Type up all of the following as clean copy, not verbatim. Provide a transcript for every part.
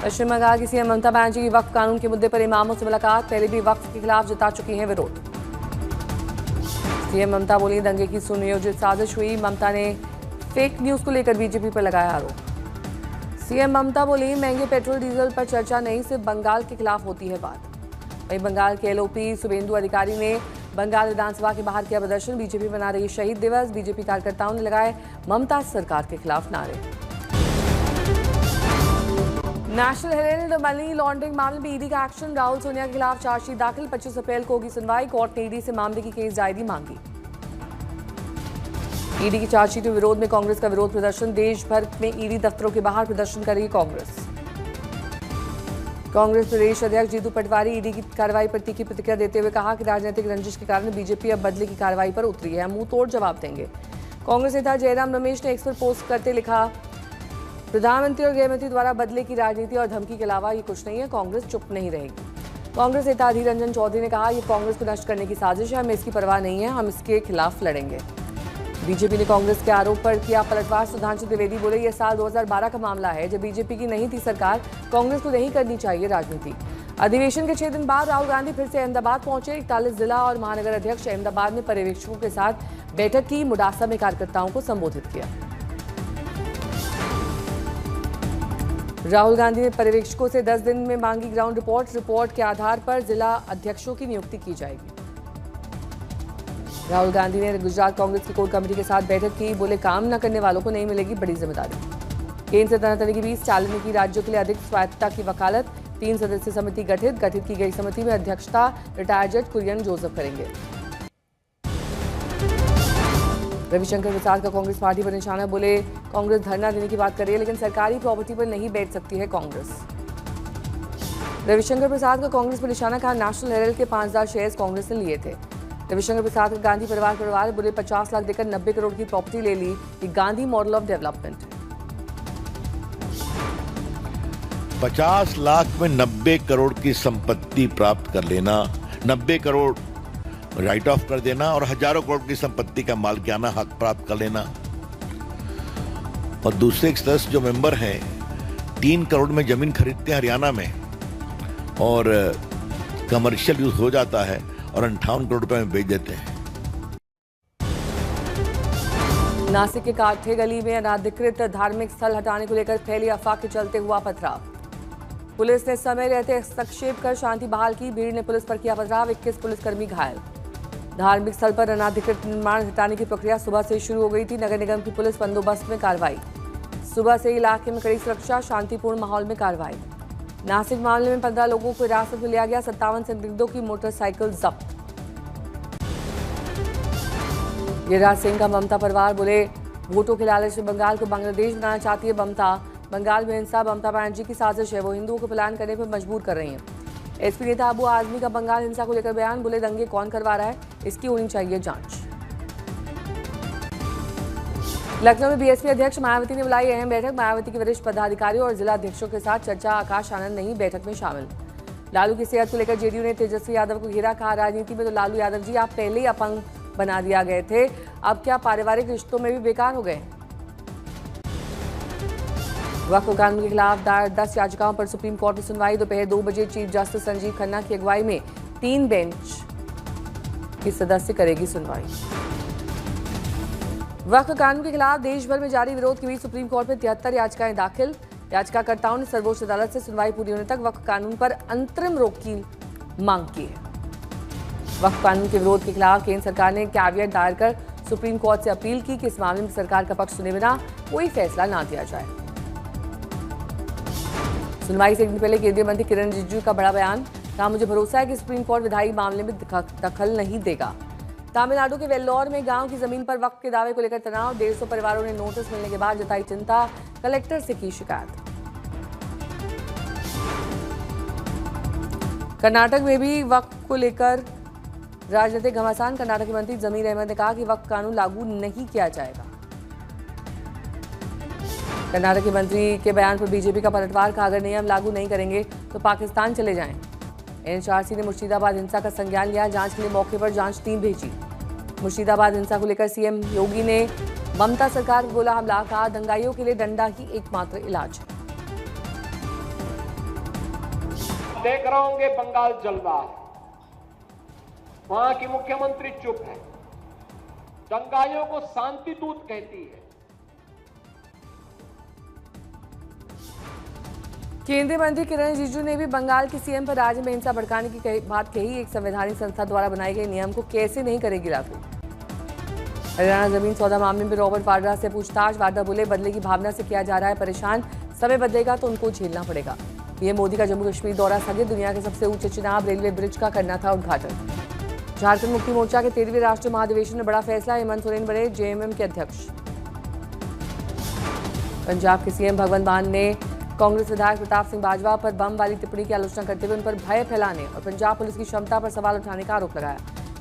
पश्चिम बंगाल की सीएम ममता बनर्जी की वक्फ कानून के मुद्दे पर इमामों से मुलाकात, पहले भी वक्फ के खिलाफ जता चुकी हैं विरोध। सीएम ममता बोली दंगे की सुनियोजित साजिश हुई, ममता ने फेक न्यूज को लेकर बीजेपी पर लगाया आरोप। सीएम ममता बोली महंगे पेट्रोल डीजल पर चर्चा नहीं, सिर्फ बंगाल के खिलाफ होती है बात। वहीं बंगाल के एलओपी शुभेंदु अधिकारी ने बंगाल विधानसभा के बाहर किया प्रदर्शन, बीजेपी मना रही शहीद दिवस, बीजेपी कार्यकर्ताओं ने लगाए ममता सरकार के खिलाफ नारे। नेशनल हेराल्ड मनी लॉन्ड्रिंग मामले में ईडी का एक्शन, राहुल सोनिया के खिलाफ चार्जशीट दाखिल, 25 अप्रैल को होगी सुनवाई, कोर्ट ने ईडी से मामले की केस डायरी मांगी। ईडी की चार्जशीट के विरोध में कांग्रेस का विरोध प्रदर्शन, देश भर में ईडी दफ्तरों के बाहर प्रदर्शन करेगी कांग्रेस। कांग्रेस प्रदेश अध्यक्ष जीतू पटवारी ईडी की कार्रवाई पर तीखी प्रतिक्रिया देते हुए कहा कि राजनीतिक रंजिश के कारण बीजेपी अब बदले की कार्रवाई पर उतरी है, मुंह तोड़ जवाब देंगे। कांग्रेस नेता जयराम रमेश ने एक्स पर पोस्ट करते लिखा, प्रधानमंत्री और गृहमंत्री द्वारा बदले की राजनीति और धमकी के अलावा ये कुछ नहीं है, कांग्रेस चुप नहीं रहेगी। कांग्रेस नेता अधीर रंजन चौधरी ने कहा, ये कांग्रेस को नष्ट करने की साजिश है, हमें इसकी परवाह नहीं है, हम इसके खिलाफ लड़ेंगे। बीजेपी ने कांग्रेस के आरोप पर किया पलटवार, सुधांशु द्विवेदी बोले, यह साल 2012 का मामला है जब बीजेपी की नहीं थी सरकार, कांग्रेस को नहीं करनी चाहिए राजनीति। अधिवेशन के 6 दिन बाद राहुल गांधी फिर से अहमदाबाद पहुंचे, 41 जिला और महानगर अध्यक्ष अहमदाबाद में पर्यवेक्षकों के साथ बैठक की, मुडासा में कार्यकर्ताओं को संबोधित किया। राहुल गांधी ने पर्यवेक्षकों से 10 दिन में मांगी ग्राउंड रिपोर्ट के आधार पर जिला अध्यक्षों की नियुक्ति की जाएगी। राहुल गांधी ने गुजरात कांग्रेस की कोर कमेटी के साथ बैठक की, बोले काम न करने वालों को नहीं मिलेगी बड़ी जिम्मेदारी। केंद्र से तनातनी के बीच चालने की राज्यों के लिए अधिक स्वायत्तता की वकालत, 3 सदस्यीय समिति गठित की गई समिति में अध्यक्षता रिटायर्ड जज कुरियन जोसेफ करेंगे। रविशंकर प्रसाद का कांग्रेस पार्टी पर निशाना, बोले कांग्रेस धरना देने की बात कर रही है लेकिन सरकारी प्रॉपर्टी पर नहीं बैठ सकती है कांग्रेस। रविशंकर प्रसाद का कांग्रेस पर निशाना, कहा नेशनल हेराल्ड के 5000 शेयर्स कांग्रेस ने लिए थे। रविशंकर प्रसाद का गांधी परिवार बोले 50 लाख देकर 90 करोड़ की प्रॉपर्टी ले ली, ये Gandhi model of development. 50 lakh में 90 करोड़ की संपत्ति प्राप्त कर लेना, 90 करोड़ राइट ऑफ कर देना और हजारों करोड़ की संपत्ति का मालिकाना हक प्राप्त कर लेना। और दूसरे एक सदस्य जो मेंबर हैं 3 करोड़ में जमीन खरीदते हैं हरियाणा में और कमर्शियल यूज हो जाता है और 58 करोड़ रुपए में बेच देते हैं। नासिक के काठे गली में अनाधिकृत धार्मिक स्थल हटाने को लेकर फैली अफवाह के चलते हुआ पथराव, पुलिस ने समय रहते हस्तक्षेप कर शांति बहाल की, भीड़ ने पुलिस पर किया पथराव, 21 पुलिसकर्मी घायल। धार्मिक स्थल पर अनाधिकृत निर्माण हटाने की प्रक्रिया सुबह से शुरू हो गई थी, नगर निगम की पुलिस बंदोबस्त में कार्रवाई, सुबह से इलाके में कड़ी सुरक्षा, शांतिपूर्ण माहौल में कार्रवाई। नासिक मामले में 15 लोगों को हिरासत में लिया गया, 57 संदिग्धों की मोटरसाइकिल जब्त। गिरिराज सिंह का ममता परिवार, बोले वोटों के लालच में बंगाल को बांग्लादेश बनाना चाहती है ममता, बंगाल में हिंसा ममता बनर्जी की साजिश है, वो हिंदुओं को पलायन करने पर मजबूर कर रही हैं। एसपी नेता अबू आजमी का बंगाल हिंसा को लेकर बयान, बोले दंगे कौन करवा रहा है, इसकी होनी चाहिए जांच। लखनऊ में बीएसपी अध्यक्ष मायावती ने बुलाई अहम बैठक, मायावती के वरिष्ठ पदाधिकारियों और जिला अध्यक्षों के साथ चर्चा, आकाश आनंद नहीं बैठक में शामिल। लालू की सेहत को लेकर जेडीयू ने तेजस्वी यादव को घेरा, कहा राजनीति में तो लालू यादव जी आप पहले ही अपंग बना दिया गए थे, अब क्या पारिवारिक रिश्तों में भी बेकार हो गए। वक्फ कानून के खिलाफ दायर 10 याचिकाओं पर सुप्रीम कोर्ट में सुनवाई, दोपहर 2 बजे चीफ जस्टिस संजीव खन्ना की अगुवाई में 3 बेंच की सदस्य करेगी सुनवाई। वक्फ कानून के खिलाफ देश भर में जारी विरोध के बीच सुप्रीम कोर्ट में 73 याचिकाएं दाखिल, याचिकाकर्ताओं ने सर्वोच्च अदालत से सुनवाई पूरी होने तक वक्फ कानून पर अंतरिम रोक की मांग की है। वक्फ कानून के विरोध के खिलाफ केंद्र सरकार ने कैविएट दायर कर सुप्रीम कोर्ट से अपील की कि इस मामले में सरकार का पक्ष सुने बिना कोई फैसला ना दिया जाए। सुनवाई से एक दिन पहले केंद्रीय मंत्री किरण रिजिजू का बड़ा बयान, कहा मुझे भरोसा है कि सुप्रीम कोर्ट विधायी मामले में दखल नहीं देगा। तमिलनाडु के वेल्लोर में गांव की जमीन पर वक्फ के दावे को लेकर तनाव, 150 परिवारों ने नोटिस मिलने के बाद जताई चिंता, कलेक्टर से की शिकायत। कर्नाटक में भी वक्फ को लेकर राजनीतिक घमासान, कर्नाटक के मंत्री जमीर अहमद ने कहा कि वक्फ कानून लागू नहीं किया जाएगा। कर्नाटक के मंत्री के बयान पर बीजेपी का पलटवार, कहा अगर नियम लागू नहीं करेंगे तो पाकिस्तान चले जाएं। एनएचआरसी ने मुर्शिदाबाद हिंसा का संज्ञान लिया, जांच के लिए मौके पर जांच टीम भेजी। मुर्शिदाबाद हिंसा को लेकर सीएम योगी ने ममता सरकार को बोला हमला, कहा दंगाइयों के लिए डंडा ही एकमात्र इलाज है। देख रहे होंगे बंगाल जल रहा है, वहां की मुख्यमंत्री चुप है, दंगाइयों को शांति दूत कहती है। केंद्रीय मंत्री किरण रिजिजू ने भी बंगाल के सीएम पर राज्य में हिंसा भड़काने की बात कही। एक संवैधानिक संस्था द्वारा बनाए गए नियम को कैसे नहीं करेगी लागू। हरियाणा जमीन सौदा मामले में रॉबर्ट वाड्रा से पूछताछ। वाड्रा बोले, बदले की भावना से किया जा रहा है परेशान, समय बदलेगा तो उनको झेलना पड़ेगा। पीएम मोदी का जम्मू कश्मीर दौरा स्थगित। दुनिया के सबसे ऊंचे चिनाब रेलवे ब्रिज का करना था उद्घाटन। झारखंड मुक्ति मोर्चा के 13वें राष्ट्रीय महाधिवेशन में बड़ा फैसला। हेमंत सोरेन बने जेएमएम के अध्यक्ष। पंजाब के सीएम भगवंत मान ने कांग्रेस विधायक प्रताप सिंह बाजवा पर बम वाली टिप्पणी की आलोचना करते हुए उन पर भय फैलाने और पंजाब पुलिस की क्षमता पर सवाल उठाने का आरोप लगाया।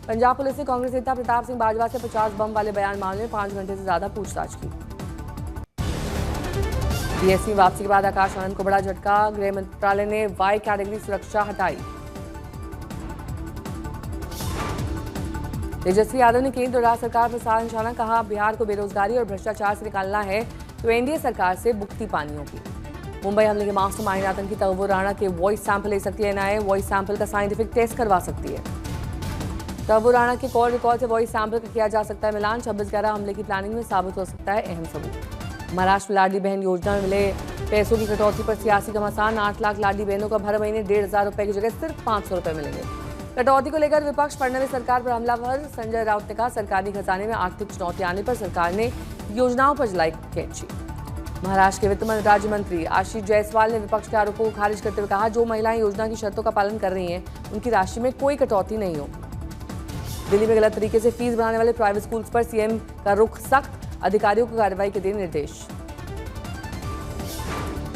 पंजाब पुलिस ने कांग्रेस नेता प्रताप सिंह बाजवा से 50 बम वाले बयान मामले में 5 घंटे से ज्यादा पूछताछ की। बीएसपी वापसी के बाद आकाश आनंद को बड़ा झटका। गृह मंत्रालय ने वाई कैटेगरी सुरक्षा हटाई। तेजस्वी यादव ने केंद्र और राज्य सरकार पर साधा निशाना। कहा, बिहार को बेरोजगारी और भ्रष्टाचार से निकालना है तो एनडीए सरकार से मुक्ति पानी होगी। मुंबई हमले के मास्टरमाइंड आतंकी तव्वुर राणा के वॉइस सैंपल ले सकती है एनआईए। वॉइस सैंपल का साइंटिफिक टेस्ट करवा सकती है। तव्वुर राणा के कॉल रिकॉर्ड से वॉइस सैंपल का किया जा सकता है मिलान। 26/11 हमले की प्लानिंग में साबित हो सकता है अहम सबूत। महाराष्ट्र में लाडली बहन योजना में मिले पैसों की कटौती पर सियासी घमासान। 8 लाख लाडली बहनों को हर महीने 1,500 रुपए की जगह सिर्फ 500 रुपए मिलेंगे। कटौती को लेकर विपक्ष फडणवीस सरकार पर हमलावर। संजय राउत ने कहा, सरकारी खजाने में आर्थिक चुनौती आने पर सरकार ने योजनाओं पर जलाई कैंची। महाराष्ट्र के वित्त राज्य मंत्री आशीष जायसवाल ने विपक्ष के आरोपों को खारिज करते हुए कहा, जो महिलाएं योजना की शर्तों का पालन कर रही हैं उनकी राशि में कोई कटौती नहीं होगी। दिल्ली में गलत तरीके से फीस बढ़ाने वाले प्राइवेट स्कूल्स पर सीएम का रुख सख्त। अधिकारियों को कार्रवाई के दिए निर्देश।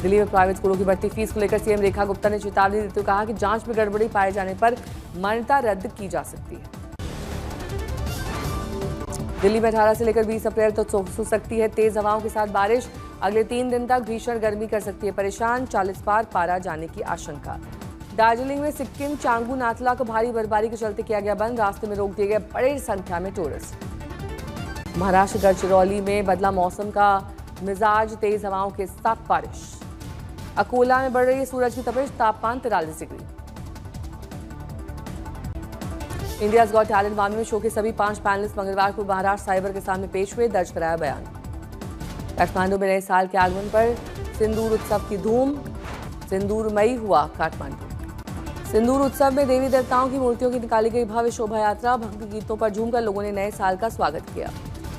दिल्ली में प्राइवेट स्कूलों की बढ़ती फीस को लेकर सीएम रेखा गुप्ता ने चेतावनी देते हुए कहा कि जांच में गड़बड़ी पाए जाने पर मान्यता रद्द की जा सकती है। दिल्ली में 18 से लेकर 20 अप्रैल तक हो सकती है तेज हवाओं के साथ बारिश। अगले 3 दिन तक भीषण गर्मी कर सकती है परेशान। 40 पार पारा जाने की आशंका। दार्जिलिंग में सिक्किम चांगू नाथला को भारी बर्फबारी के चलते किया गया बंद। रास्ते में रोक दिए गए बड़ी संख्या में टूरिस्ट। महाराष्ट्र गढ़चिरौली में बदला मौसम का मिजाज। तेज हवाओं के साथ बारिश। अकोला में बढ़ रही है सूरज की तपिश। तापमान 43 डिग्री। इंडियाज गॉट टैलेंट मामले में शो के सभी 5 पैनलिस्ट मंगलवार को महाराष्ट्र साइबर के सामने पेश हुए। दर्ज कराया बयान। काठमांडू में नए साल के आगमन पर सिंदूर उत्सव की धूम। सिंदूरमयी हुआ काठमांडू। सिंदूर उत्सव में देवी देवताओं की मूर्तियों की निकाली गई भव्य शोभा यात्रा। भक्ति गीतों पर झूमकर लोगों ने नए साल का स्वागत किया।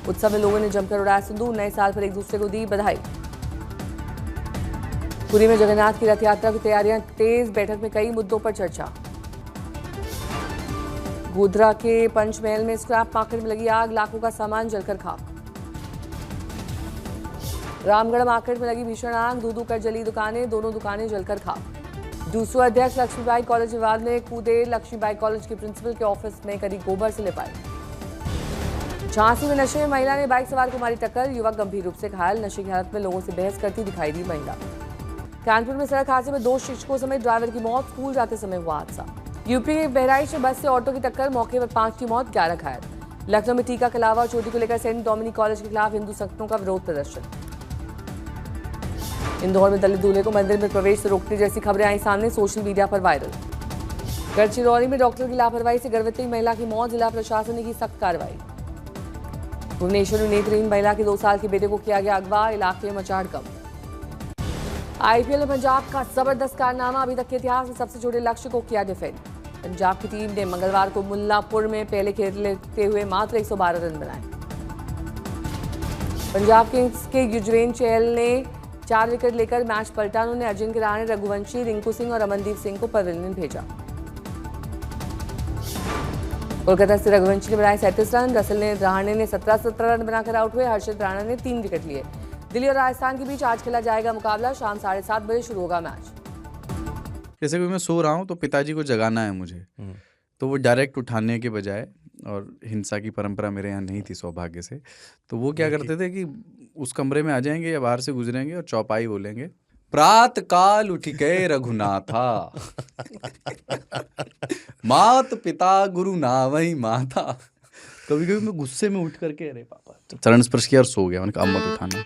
उत्सव में लोगों ने जमकर उड़ाया सिंदूर। नए साल पर एक दूसरे को दी बधाई। पुरी में जगन्नाथ की रथ यात्रा की तैयारियां तेज। बैठक में कई मुद्दों पर चर्चा। गोधरा के पंचमहल में स्क्रैप मार्केट में लगी आग। लाखों का सामान जलकर खाक। रामगढ़ मार्केट में लगी भीषण आग। दूध कर जली दुकानें। दोनों दुकानें जलकर खाक। दूसरा अध्यक्ष लक्ष्मीबाई कॉलेज विवाद में कूदे। लक्ष्मीबाई कॉलेज के प्रिंसिपल के ऑफिस में करी गोबर से लिपाई। झांसी में नशे में महिला ने बाइक सवार को मारी टक्कर। युवक गंभीर रूप से घायल। नशे की हालत में लोगों से बहस करती दिखाई दी महिला। कानपुर में सड़क हादसे में 2 शिक्षकों समेत ड्राइवर की मौत। स्कूल जाते समय हुआ हादसा। यूपी के बहराइच में बस से ऑटो की टक्कर। मौके पर 5 की मौत, 11 घायल। लखनऊ में टीका के अलावा चोरी को लेकर सेंट डोमिनिक कॉलेज के खिलाफ हिंदू संगठनों का विरोध प्रदर्शन। इंदौर में दलित दूल्हे को मंदिर में प्रवेश से रोकने जैसी खबरें आई सामने। सोशल मीडिया पर वायरल। गढ़चिरौली में डॉक्टर की लापरवाही से गर्भवती महिला की मौत। जिला प्रशासन ने की सख्त कार्रवाई। भुवनेश्वर में नेत्रहीन महिला के 2 साल के बेटे को किया गया अगवा। इलाके में मचा हड़कंप। आईपीएल में पंजाब का जबरदस्त कारनामा। अभी तक के इतिहास में सबसे छोटे लक्ष्य को किया डिफेंड। पंजाब की टीम ने मंगलवार को मुल्लापुर में पहले खेलते हुए मात्र 112 रन बनाए। पंजाब किंग्स के युजवेंद्र चहल ने 4 विकेट लेकर मैच पलटा। उन्होंने अजिंक्य रहाणे, रघुवंशी, रिंकू सिंह और अमनदीप सिंह को पवेलियन भेजा। कोलकाता से रघुवंशी ने बनाए 37 रन। रहाणे ने 17 रन बनाकर आउट हुए। हर्षित राणा ने 3 विकेट लिए। दिल्ली और राजस्थान के बीच आज खेला जाएगा मुकाबला। शाम 7:30 बजे शुरू होगा मैच। जैसे कि मैं सो रहा हूँ तो पिताजी को जगाना है मुझे, तो वो डायरेक्ट उठाने के बजाय, और हिंसा की परंपरा मेरे यहाँ नहीं थी सौभाग्य से, तो वो क्या करते थे कि उस कमरे में आ जाएंगे या बाहर से गुजरेंगे और चौपाई बोलेंगे, प्रात काल उठ गए रघुनाथा मात पिता गुरु नावई माता। कभी कभी मैं गुस्से में उठ करके अरे पापा, तो चरण स्पर्श किया और सो गया। मैंने कहा अब मत उठाना।